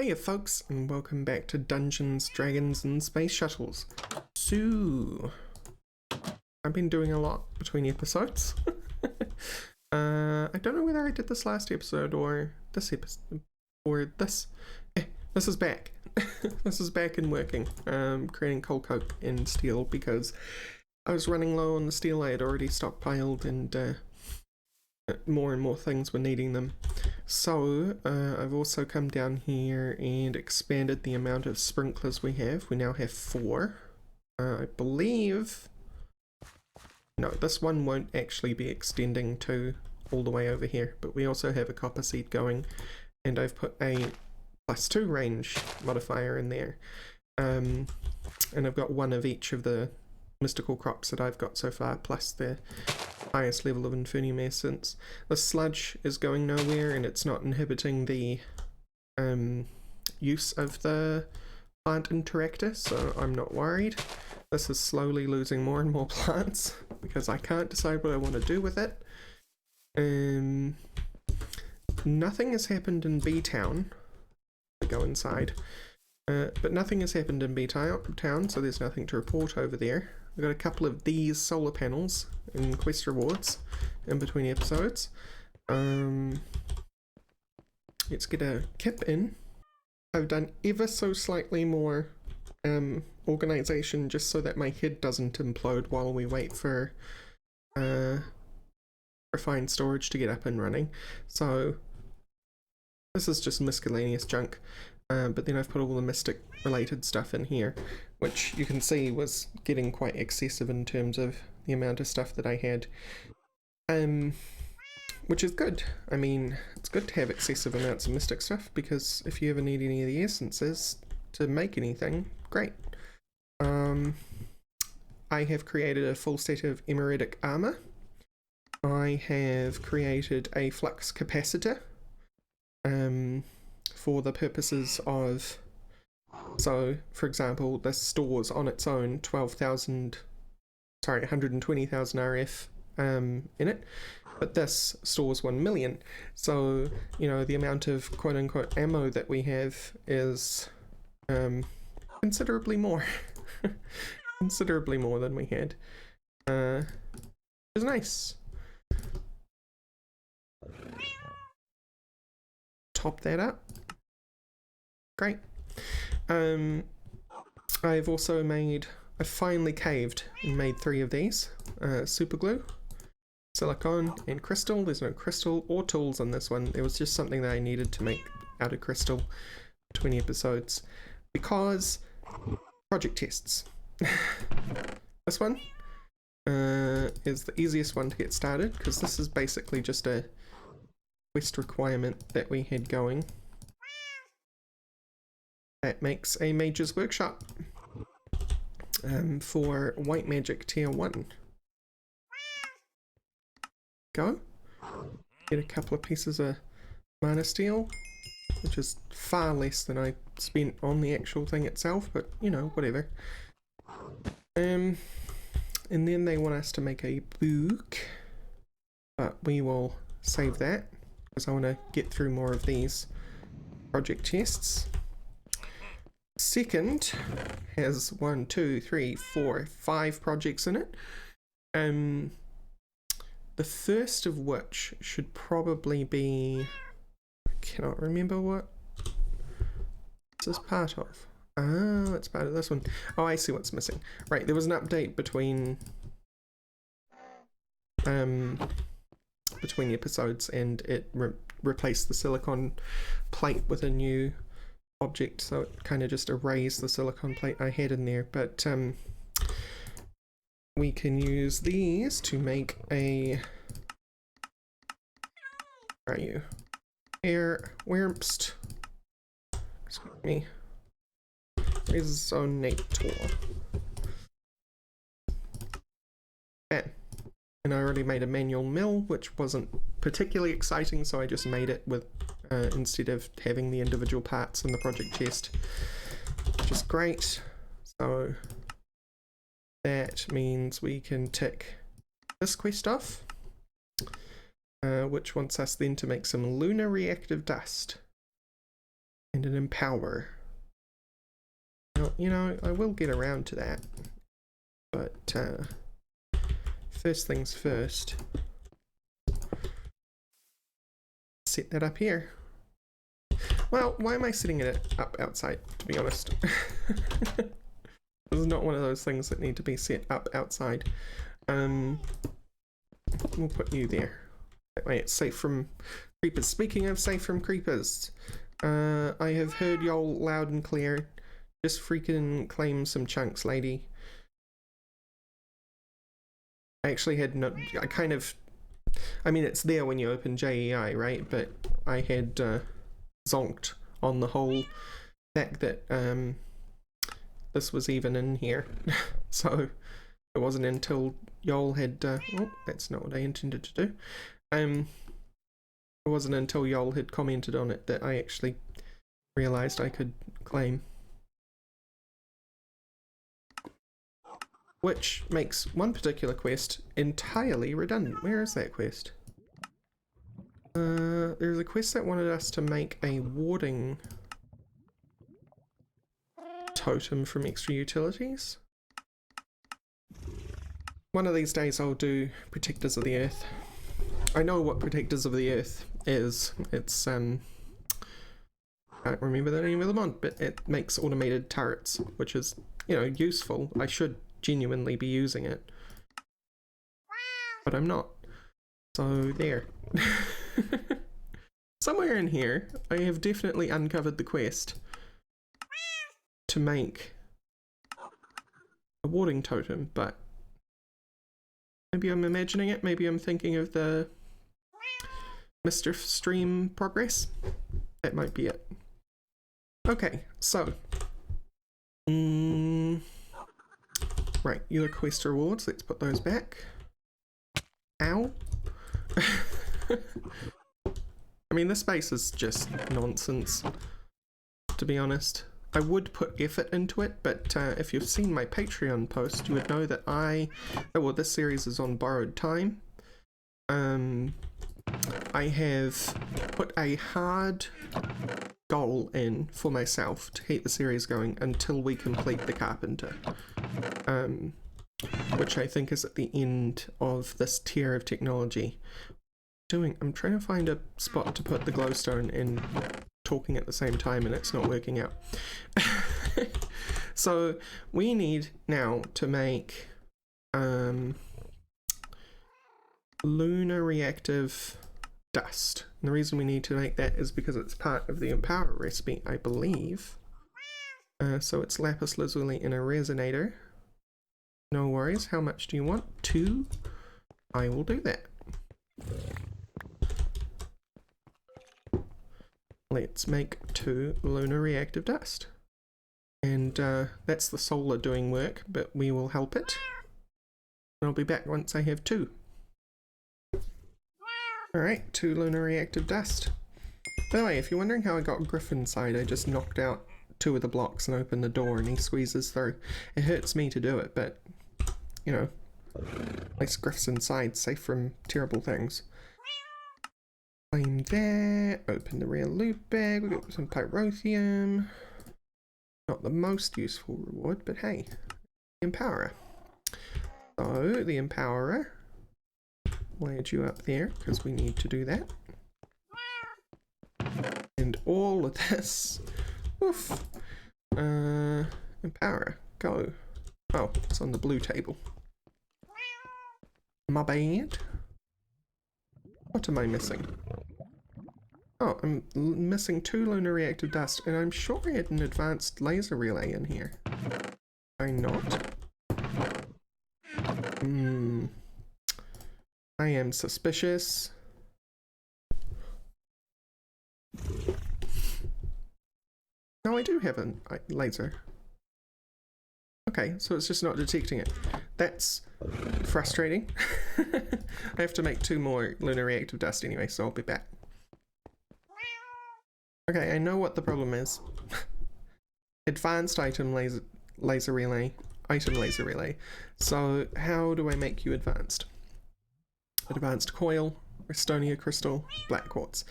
Hiya folks, and welcome back to Dungeons, Dragons and Space Shuttles. So, I've been doing a lot between episodes. I don't know whether I did this last episode or this episode, or this. This is back. This is back and working. Creating coal coke and steel because I was running low on the steel I had already stockpiled, and more and more things were needing them. So I've also come down here and expanded the amount of sprinklers we have. We now have 4. I believe... No, this one won't actually be extending to all the way over here, but we also have a copper seed going, and I've put a +2 range modifier in there. And I've got one of each of the mystical crops that I've got so far, plus the highest level of inferniumescence. The sludge is going nowhere, and it's not inhibiting the use of the plant interactor, so I'm not worried. This is slowly losing more and more plants because I can't decide what I want to do with it. Nothing has happened in B-Town. I go inside. But nothing has happened in B-Town, so there's nothing to report over there. I've got a couple of these solar panels in quest rewards in between episodes. Let's get a kip in. I've done ever so slightly more organization just so that my head doesn't implode while we wait for refined storage to get up and running. So this is just miscellaneous junk. But then I've put all the mystic related stuff in here, which you can see was getting quite excessive in terms of the amount of stuff that I had. Which is good. I mean, it's good to have excessive amounts of mystic stuff, because if you ever need any of the essences to make anything, great. I have created a full set of emeretic armor. I have created a flux capacitor. For the purposes of, so for example, this stores on its own 120,000 RF in it, but this stores 1 million. So, you know, the amount of quote unquote ammo that we have is considerably more. Considerably more than we had. It's nice. Top that up. Great. I've also I finally caved and made 3 of these. Super glue, silicone, and crystal. There's no crystal or tools on this one. It was just something that I needed to make out of crystal between episodes. Because project tests. This one is the easiest one to get started, because this is basically just a quest requirement that we had going. That makes a Mage's Workshop for White Magic Tier 1. Go. Get a couple of pieces of mana steel, which is far less than I spent on the actual thing itself, but you know, whatever. And then they want us to make a book, but we will save that because I want to get through more of these project tests. Second has 1, 2, 3, 4, 5 projects in it. The first of which should probably be, I cannot remember what this is part of. Oh, it's part of this one. Oh, I see what's missing. Right, there was an update between episodes, and it replaced the silicon plate with a new object, so it kind of just erased the silicon plate I had in there. But we can use these to make a, where are you? Where's me? Resonator. Bam. And I already made a manual mill, which wasn't particularly exciting, so I just made it with instead of having the individual parts in the project chest, which is great. So that means we can tick this quest off, which wants us then to make some lunar reactive dust. And and an empower. Well, you know, I will get around to that, but first things first, set that up here. Well, why am I setting it up outside, to be honest? This is not one of those things that need to be set up outside. We'll put you there. That way it's safe from creepers. Speaking of safe from creepers, I have heard y'all loud and clear. Just freaking claim some chunks, lady. I actually had no... I mean, it's there when you open JEI, right? But I had zonked on the whole fact that this was even in here. So it wasn't until y'all had... oh, that's not what I intended to do. It wasn't until y'all had commented on it that I actually realised I could claim. Which makes one particular quest entirely redundant. Where is that quest? There's a quest that wanted us to make a warding totem from extra utilities. One of these days I'll do Protectors of the Earth. I know what Protectors of the Earth is. It's I can't remember the name of the mod, but it makes automated turrets, which is, you know, useful. I should genuinely be using it, but I'm not. So there. Somewhere in here I have definitely uncovered the quest to make a warding totem, but maybe I'm imagining it, maybe I'm thinking of the Mr. Stream progress. That might be it. Okay, so right, your quest rewards, let's put those back. Ow. I mean, this space is just nonsense, to be honest. I would put effort into it, but if you've seen my Patreon post, you would know that well, this series is on borrowed time. I have put a hard goal in for myself to keep the series going until we complete the Carpenter, which I think is at the end of this tier of technology. I'm trying to find a spot to put the glowstone and talking at the same time, and it's not working out. So we need now to make lunar reactive dust. And the reason we need to make that is because it's part of the Empower recipe, I believe. So it's lapis lazuli in a resonator. No worries. How much do you want? 2? I will do that. Let's make 2 lunar reactive dust. And that's the solar doing work, but we will help it. And I'll be back once I have 2. Alright, 2 lunar reactive dust. By the way, if you're wondering how I got Griff inside, I just knocked out 2 of the blocks and opened the door and he squeezes through. It hurts me to do it, but, you know, at least Griff's inside, safe from terrible things. Claim that, open the rare loot bag, we got some pyrotheum. Not the most useful reward, but hey, Empowerer. So, the Empowerer, we'll add you up there, because we need to do that. And all of this, woof, Empowerer, go. Oh, it's on the blue table. My bad. What am I missing? Oh, I'm missing 2 lunar reactive dust, and I'm sure I had an advanced laser relay in here. Am I not? I am suspicious. No, I do have a laser. Okay, so it's just not detecting it. That's frustrating. I have to make 2 more lunar reactive dust anyway, so I'll be back. Okay, I know what the problem is. Advanced item laser relay. Item laser relay. So how do I make you advanced? Advanced coil, Estonia crystal, black quartz.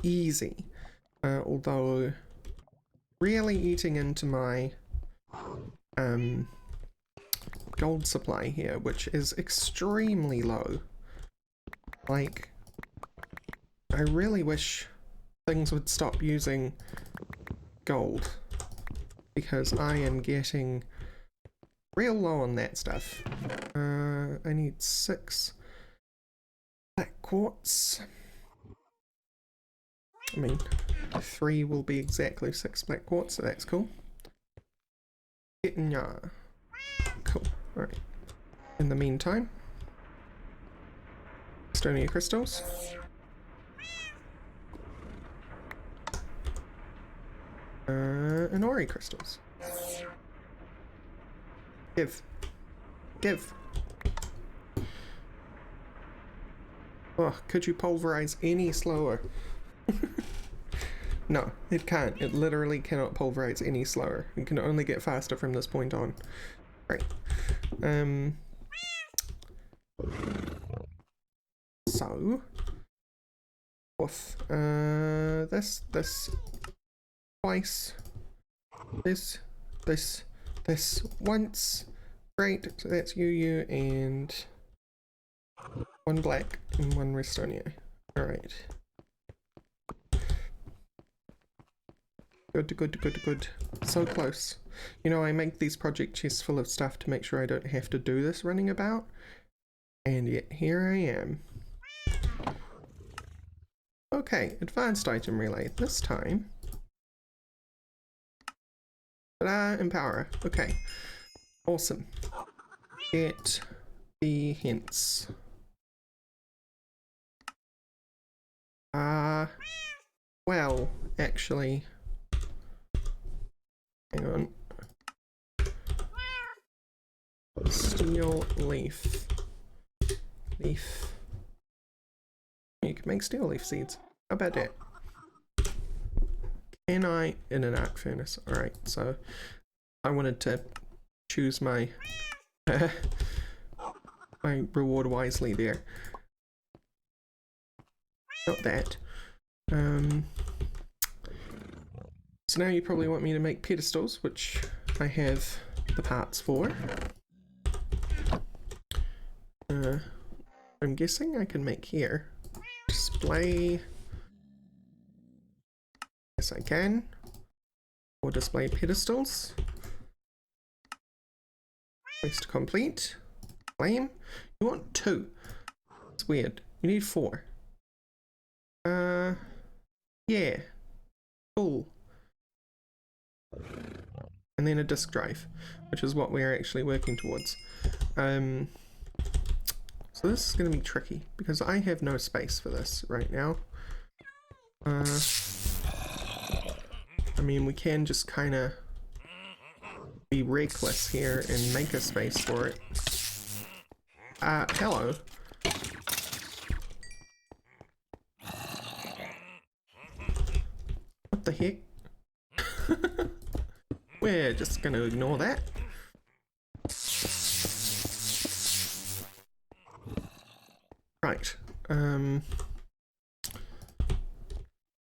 Easy. Although really eating into my gold supply here, which is extremely low. Like, I really wish things would stop using gold, because I am getting real low on that stuff. I need 6 black quartz. I mean, 3 will be exactly 6 black quartz, so that's cool. Yeah. Cool. Alright. In the meantime, Stonia crystals. And Ori crystals. Give. Give. Oh, could you pulverize any slower? No, it can't. It literally cannot pulverize any slower. It can only get faster from this point on. Right. So this twice, this once. Great, so that's you, and 1 black and 1 Restonia. Alright. Good. So close. You know, I make these project chests full of stuff to make sure I don't have to do this running about. And yet, here I am. Okay, advanced item relay. This time. Ta-da, Empower. Okay. Awesome. Get the hints. Well, actually. Hang on. Steel leaf. Leaf. You can make steel leaf seeds. How about that? Can I in an arc furnace? Alright, so I wanted to choose my my reward wisely there. Not that. So now you probably want me to make pedestals, which I have the parts for. I'm guessing I can make here. Display. Yes, I can. Or display pedestals. Quest complete. Flame. You want 2. It's weird. You need 4. Yeah. Cool. And then a disk drive, which is what we're actually working towards. So this is going to be tricky because I have no space for this right now. I mean, we can just kind of be reckless here and make a space for it. Hello. What the heck? We're just gonna ignore that. Right.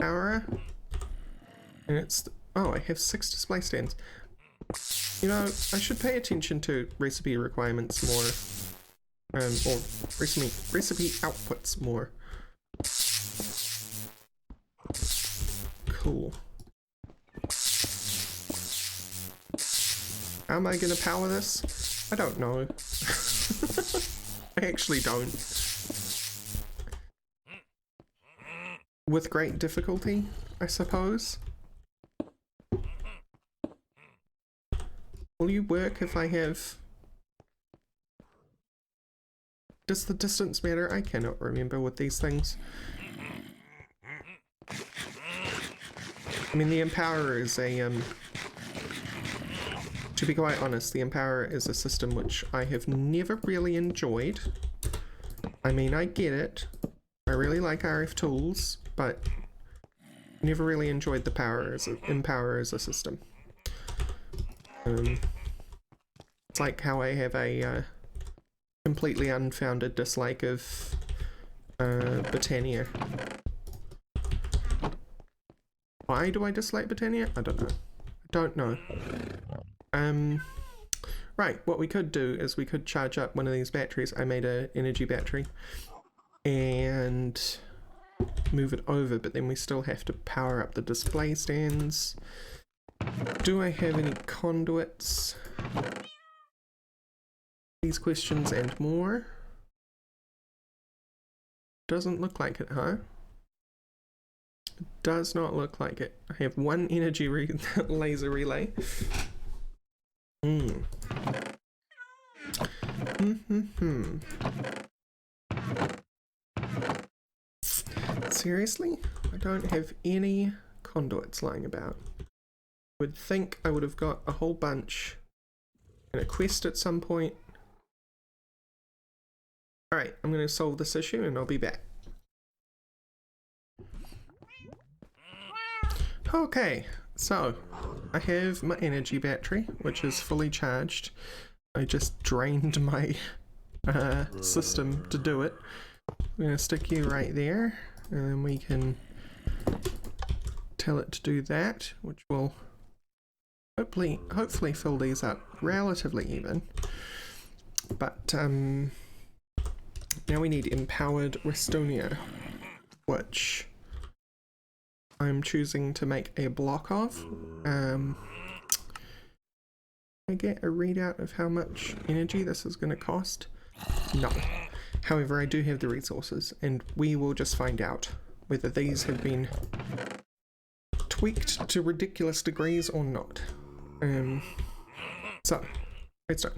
Power. And it's... oh, I have 6 display stands. You know, I should pay attention to recipe requirements more. Or recipe outputs more. Cool. How am I gonna power this? I don't know. I actually don't. With great difficulty, I suppose. Will you work if I have... does the distance matter? I cannot remember with these things. I mean, the Empower is a, to be quite honest, the Empower is a system which I have never really enjoyed. I mean, I get it. I really like RF tools, but never really enjoyed the Empower as a system. It's like how I have a completely unfounded dislike of Britannia. Why do I dislike Britannia? I don't know. don't know. Right, what we could do is we could charge up one of these batteries. I made an energy battery and move it over, but then we still have to power up the display stands. Do I have any conduits? These questions and more. Doesn't look like it, huh? It does not look like it. I have one energy laser relay. Seriously? I don't have any conduits lying about. Would think I would have got a whole bunch in a quest at some point. Alright, I'm going to solve this issue and I'll be back. Okay, so I have my energy battery, which is fully charged. I just drained my system to do it. I'm going to stick you right there, and then we can tell it to do that, which will hopefully fill these up relatively even. But now we need empowered Westonia, which I'm choosing to make a block of. I get a readout of how much energy this is going to cost? No. However, I do have the resources, and we will just find out whether these have been tweaked to ridiculous degrees or not. So, redstone.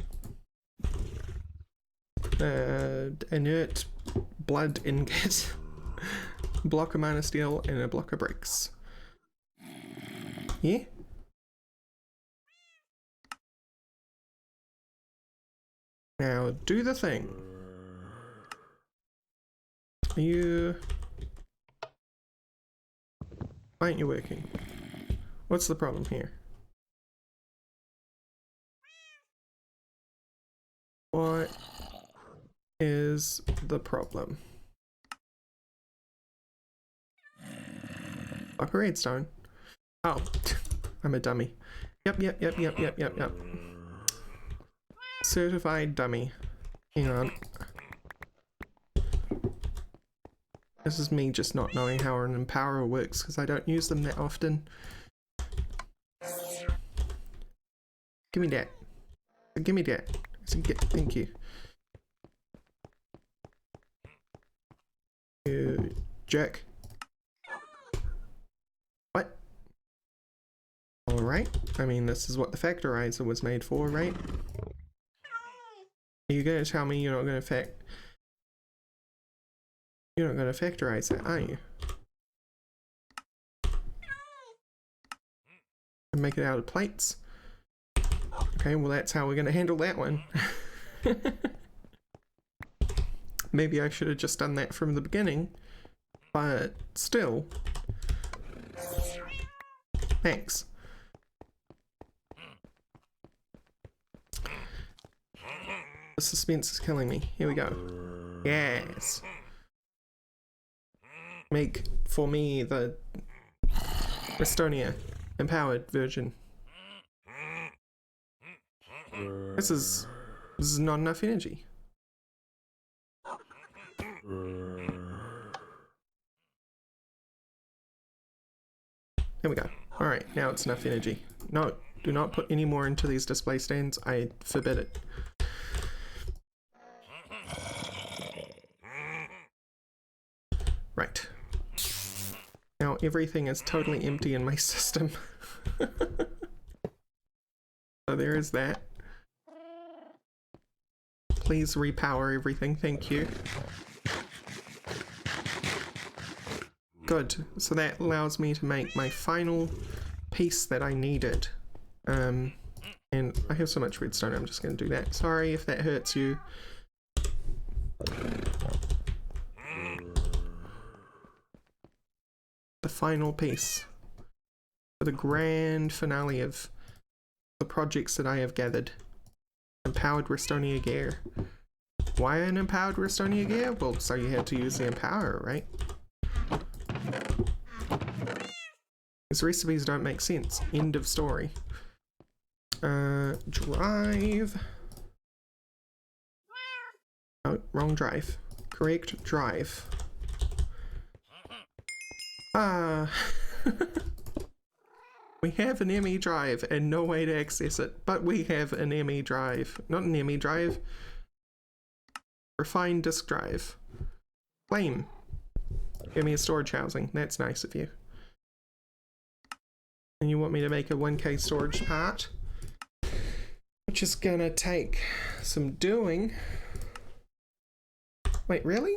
Inert blood ingot. Block of mana steel and a block of bricks. Yeah? Now do the thing. Why aren't you working? What's the problem here? What is the problem? Block of redstone. Oh, I'm a dummy. Yep. Certified dummy. Hang on. This is me just not knowing how an empowerer works because I don't use them that often. Give me that. Give me that. Thank you. You jerk. What? Alright. I mean, this is what the factorizer was made for, right? Are you gonna tell me you're not gonna factorize that, are you? And make it out of plates? Okay, well that's how we're gonna handle that one. Maybe I should have just done that from the beginning, but still. Thanks. The suspense is killing me. Here we go. Yes. Make for me the Westonia empowered version. This is not enough energy. There we go. Alright, now it's enough energy. No, do not put any more into these display stands. I forbid it. Right. Now everything is totally empty in my system. So there is that. Please repower everything, thank you. Good, so that allows me to make my final piece that I needed. And I have so much redstone, I'm just going to do that. Sorry if that hurts you. The final piece for the grand finale of the projects that I have gathered. Empowered Westonia gear. Why an empowered Westonia gear? Well, so you had to use the empowerer, right? These recipes don't make sense. End of story. Drive. Oh, wrong drive. Correct drive. We have an ME drive and no way to access it, but we have an ME drive. Not an ME drive. Refined disk drive. Claim. Give me a storage housing. That's nice of you. And you want me to make a 1K storage part, which is gonna take some doing. Wait, really?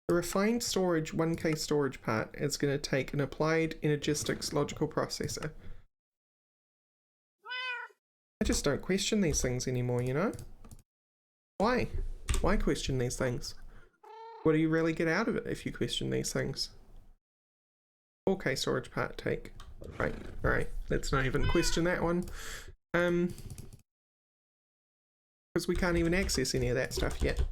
The refined storage 1K storage part is going to take an applied energistics logical processor. I just don't question these things anymore, you know? Why? Why question these things? What do you really get out of it if you question these things? 4K storage part take. Right, alright, let's not even question that one. Because we can't even access any of that stuff yet.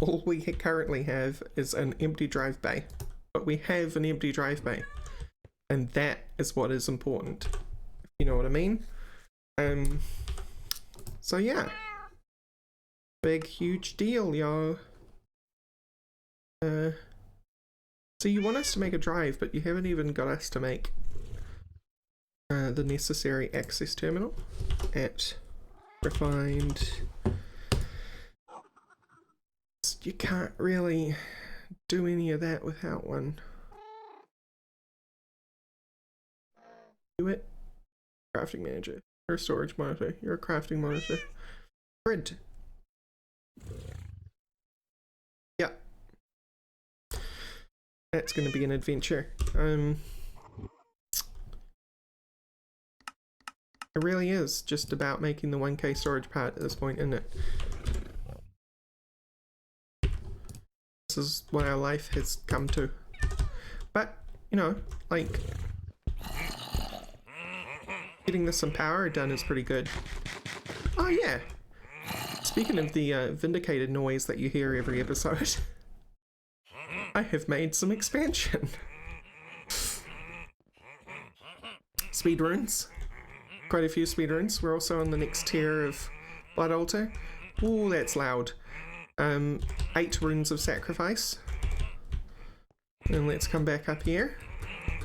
All we currently have is an empty drive bay, but we have an empty drive bay, and that is what is important, if you know what I mean. So yeah, big huge deal, yo. So you want us to make a drive, but you haven't even got us to make the necessary access terminal at refined. You can't really do any of that without one. Do it. Crafting manager. You're a storage monitor. You're a crafting monitor. Grid. Yeah. That's going to be an adventure. It really is just about making the 1K storage part at this point, isn't it? This is what our life has come to. But, you know, like, getting this some power done is pretty good. Oh yeah, speaking of the vindicated noise that you hear every episode, I have made some expansion. Speedruns. Quite a few speedruns. We're also on the next tier of Adulterer. Ooh, that's loud. 8 runes of sacrifice. And let's come back up here.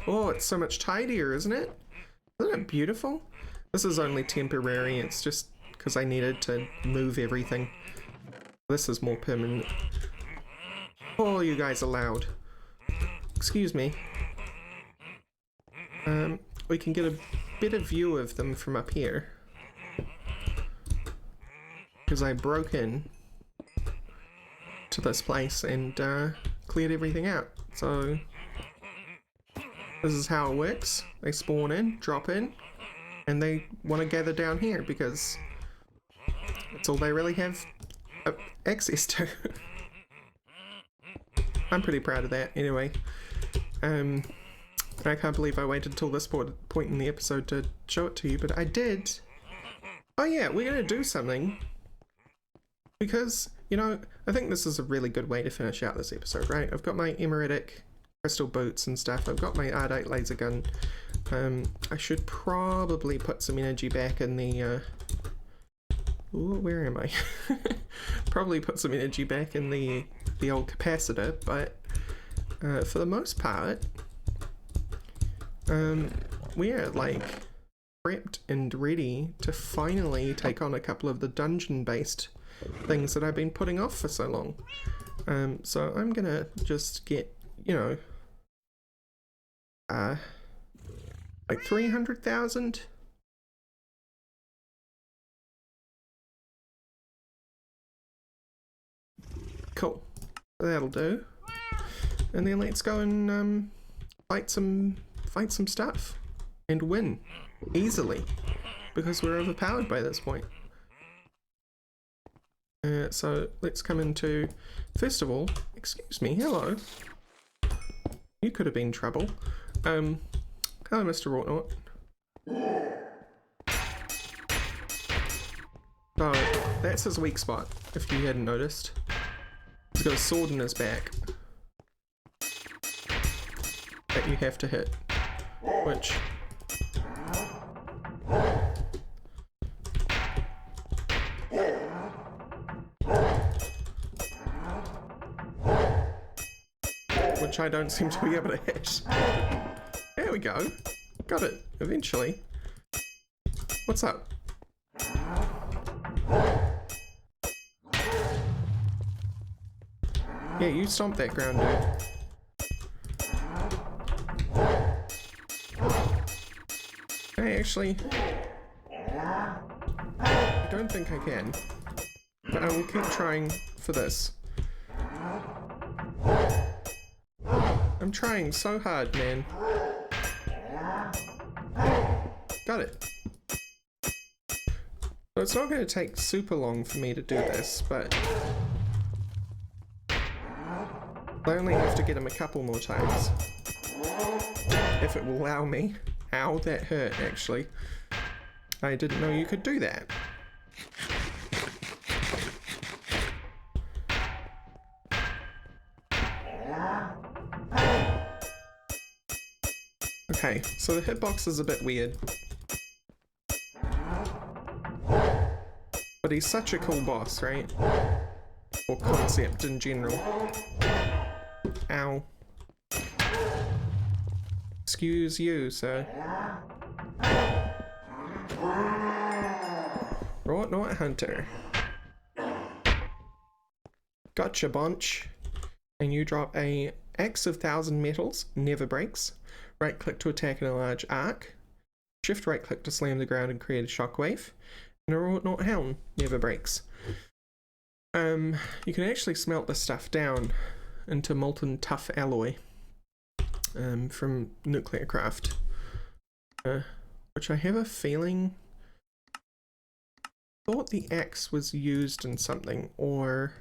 Oh, it's so much tidier, isn't it? Isn't it beautiful? This is only temporary, it's just because I needed to move everything. This is more permanent. Oh, you guys are loud. Excuse me. We can get a better view of them from up here. Because I broke in to this place and cleared everything out. So this is how it works. They spawn in, drop in, and they want to gather down here because it's all they really have access to. I'm pretty proud of that anyway. I can't believe I waited till this point in the episode to show it to you, but I did. Oh yeah, we're gonna do something because, you know, I think this is a really good way to finish out this episode, right? I've got my Emeretic crystal boots and stuff. I've got my Ardite laser gun. I should probably put some energy back in the... Ooh, where am I? Probably put some energy back in the old capacitor, but for the most part, we are like prepped and ready to finally take on a couple of the dungeon-based things that I've been putting off for so long. So I'm gonna just get, you know, like 300,000. Cool, that'll do. And then let's go and fight some stuff and win easily because we're overpowered by this point. So let's come into, first of all, excuse me, hello. You could have been trouble. Hello, Mr. Rorax. Oh, that's his weak spot, if you hadn't noticed. He's got a sword in his back. that you have to hit. Which... which I don't seem to be able to hit. There we go. Got it, eventually. What's up? Yeah, you stomp that ground, dude. Actually... I don't think I can. But I will keep trying for this. I'm trying so hard, man. Got it. So it's not going to take super long for me to do this, but... I only have to get him a couple more times. If it will allow me. Ow, that hurt, actually. I didn't know you could do that. Okay, so the hitbox is a bit weird. But he's such a cool boss, right? Or concept in general. Ow. Excuse you, sir. Rorax Hunter. Gotcha, bunch. And you drop a Axe of 1,000 Metals, never breaks. Right click to attack in a large arc. Shift right click to slam the ground and create a shockwave. And a Rorax Helm, never breaks. You can actually smelt this stuff down into molten tough alloy from nuclear craft, which I have a feeling thought the axe was used in something, or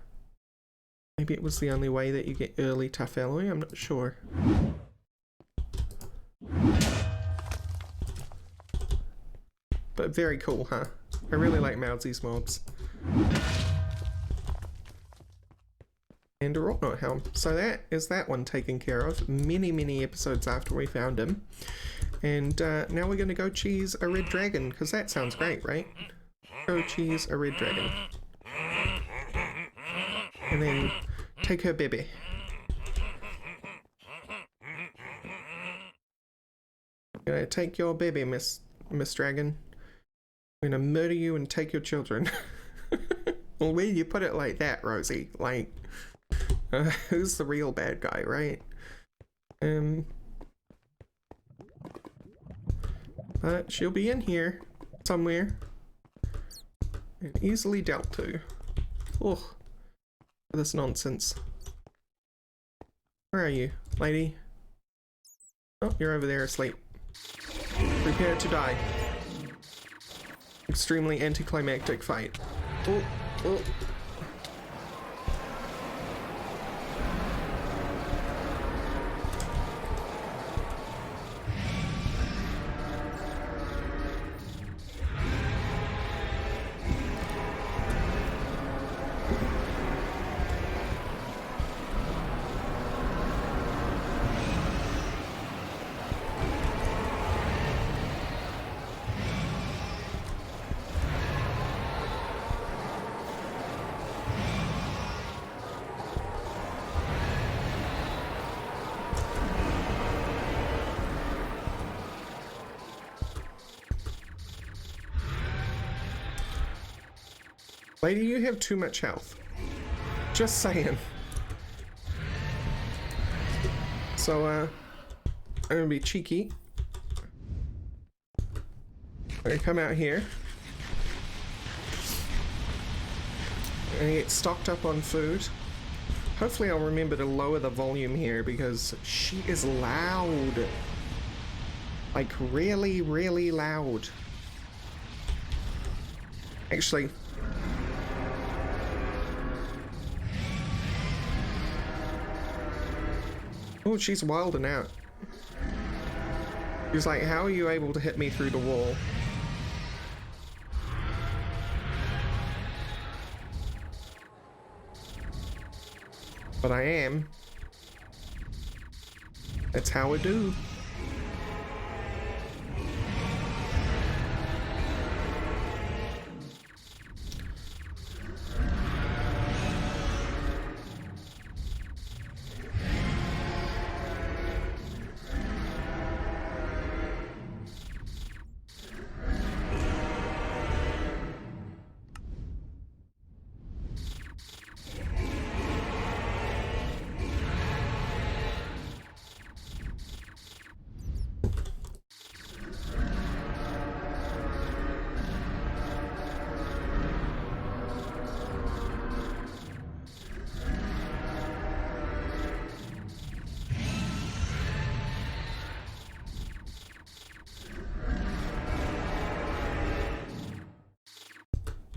maybe it was the only way that you get early tough alloy. I'm not sure. But very cool, huh? I really like Mousy's mobs. And a Rorax Helm. So that is that one taken care of many episodes after we found him. And now we're going to go cheese a red dragon, because that sounds great, right? Go cheese a red dragon. And then take her baby. I'm gonna take your baby, Miss Dragon. I'm gonna murder you and take your children. Well, when you put it like that, Rosie, like... who's the real bad guy, right? But she'll be in here somewhere and easily dealt to. Ugh, this nonsense. Where are you, lady? Oh, you're over there asleep. Prepare to die. Extremely anticlimactic fight. Oh, oh. Lady, you have too much health. Just saying. So, I'm gonna be cheeky. I'm gonna come out here. And get stocked up on food. Hopefully I'll remember to lower the volume here because she is loud. Like really loud. Actually, oh, she's wilding out. She's like, how are you able to hit me through the wall? But I am. That's how I do.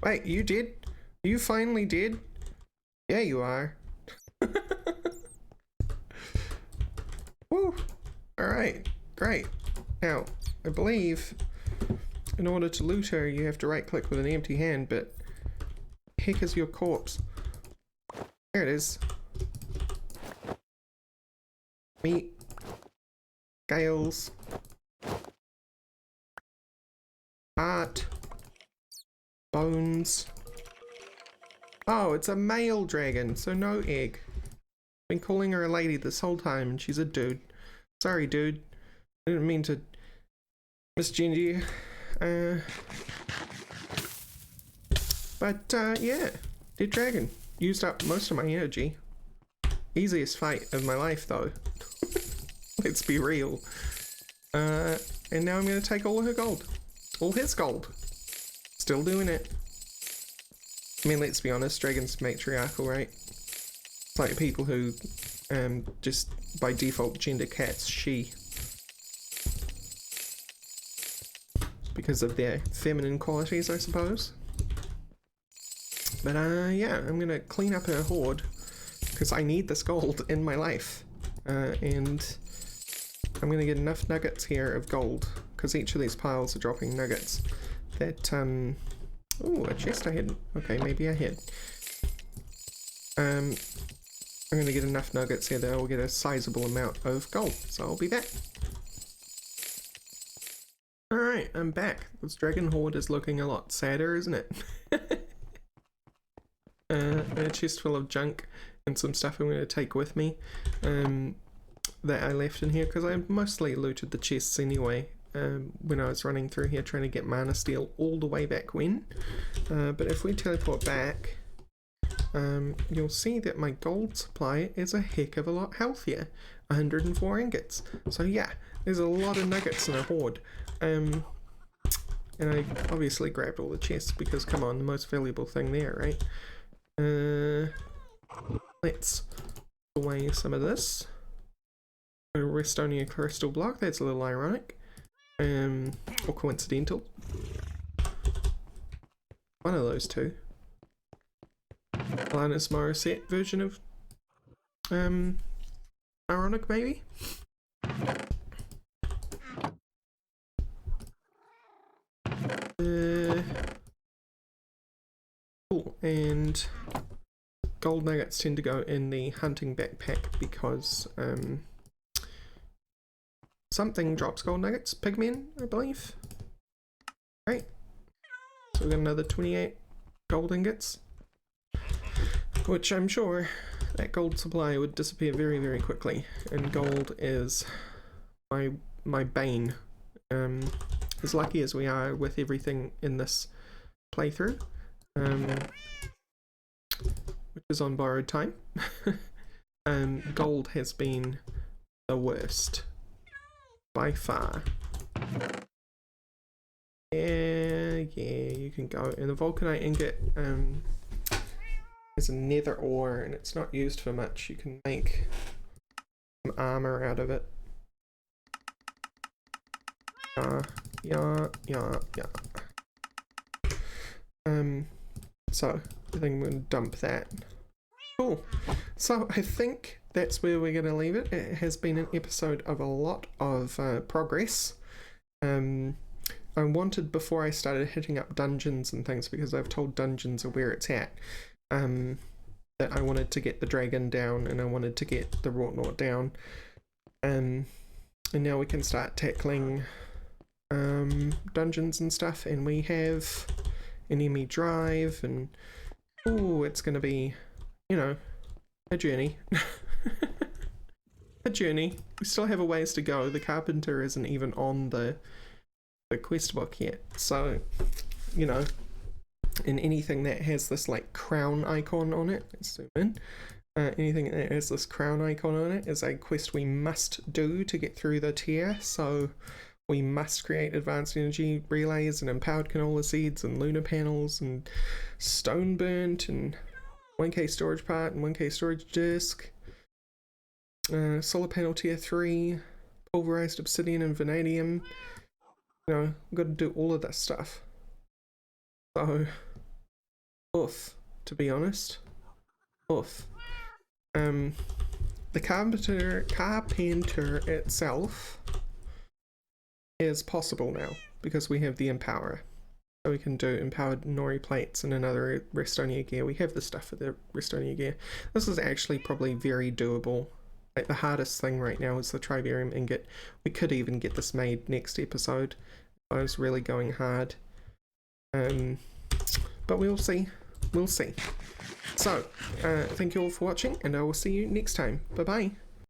Wait, you did? You finally did? Yeah, you are. Woo! Alright, great. Now, I believe in order to loot her, you have to right click with an empty hand, but heck is your corpse? There it is. Meat. Scales. Heart. Bones. Oh, it's a male dragon, so no egg. Been calling her a lady this whole time, and she's a dude. Sorry, dude. I didn't mean to misgender you. Yeah. Dead dragon. Used up most of my energy. Easiest fight of my life, though. Let's be real. And now I'm gonna take all of her gold. All his gold. Still doing it. I mean, let's be honest, dragons matriarchal, right? It's like people who just by default gender cats she. Because of their feminine qualities, I suppose. But yeah, I'm gonna clean up her hoard because I need this gold in my life. And I'm gonna get enough nuggets here of gold because each of these piles are dropping nuggets. That oh, a chest I had. Okay, maybe I had. I'm gonna get enough nuggets here that I'll get a sizable amount of gold, so I'll be back. Alright, I'm back. This dragon horde is looking a lot sadder, isn't it? A chest full of junk and some stuff I'm gonna take with me that I left in here because I mostly looted the chests anyway. When I was running through here trying to get mana steel all the way back when. But if we teleport back, you'll see that my gold supply is a heck of a lot healthier. 104 ingots. So yeah, there's a lot of nuggets in a hoard. And I obviously grabbed all the chests because, come on, the most valuable thing there, right? Let's put away some of this. A Restonia crystal block, that's a little ironic. Or coincidental. One of those two. Alanis Morissette version of ironic, maybe? Cool, and gold nuggets tend to go in the hunting backpack because something drops gold nuggets. Pigmen, I believe. Right. So we got another 28 gold ingots. Which I'm sure that gold supply would disappear very, very quickly. And gold is my bane. As lucky as we are with everything in this playthrough. Which is on borrowed time. Gold has been the worst. By far. Yeah, you can go. And the vulcanite ingot is a nether ore and it's not used for much. You can make some armor out of it. Yeah. So I think I'm going to dump that. Cool. So I think that's where we're going to leave it. It has been an episode of a lot of progress. I wanted, before I started hitting up dungeons and things, because I've told dungeons are where it's at, that I wanted to get the dragon down and I wanted to get the Rorax down. And now we can start tackling dungeons and stuff, and we have an enemy drive, and oh, it's going to be, you know, a journey. A journey. We still have a ways to go. The carpenter isn't even on the quest book yet, so, you know, and anything that has this like crown icon on it, let's zoom in, anything that has this crown icon on it is a quest we must do to get through the tier. So we must create advanced energy relays and empowered canola seeds and lunar panels and stone burnt and 1k storage part and 1k storage disk, solar panel tier 3, pulverized obsidian and vanadium. You know, we've got to do all of this stuff. So, oof, to be honest. Oof. The carpenter itself is possible now because we have the Empowerer. So we can do empowered Nori plates and another Restonia gear. We have the stuff for the Restonia gear. This is actually probably very doable. Like, the hardest thing right now is the Tribarium ingot. We could even get this made next episode. I was really going hard. But we'll see. We'll see. So, thank you all for watching, and I will see you next time. Bye bye.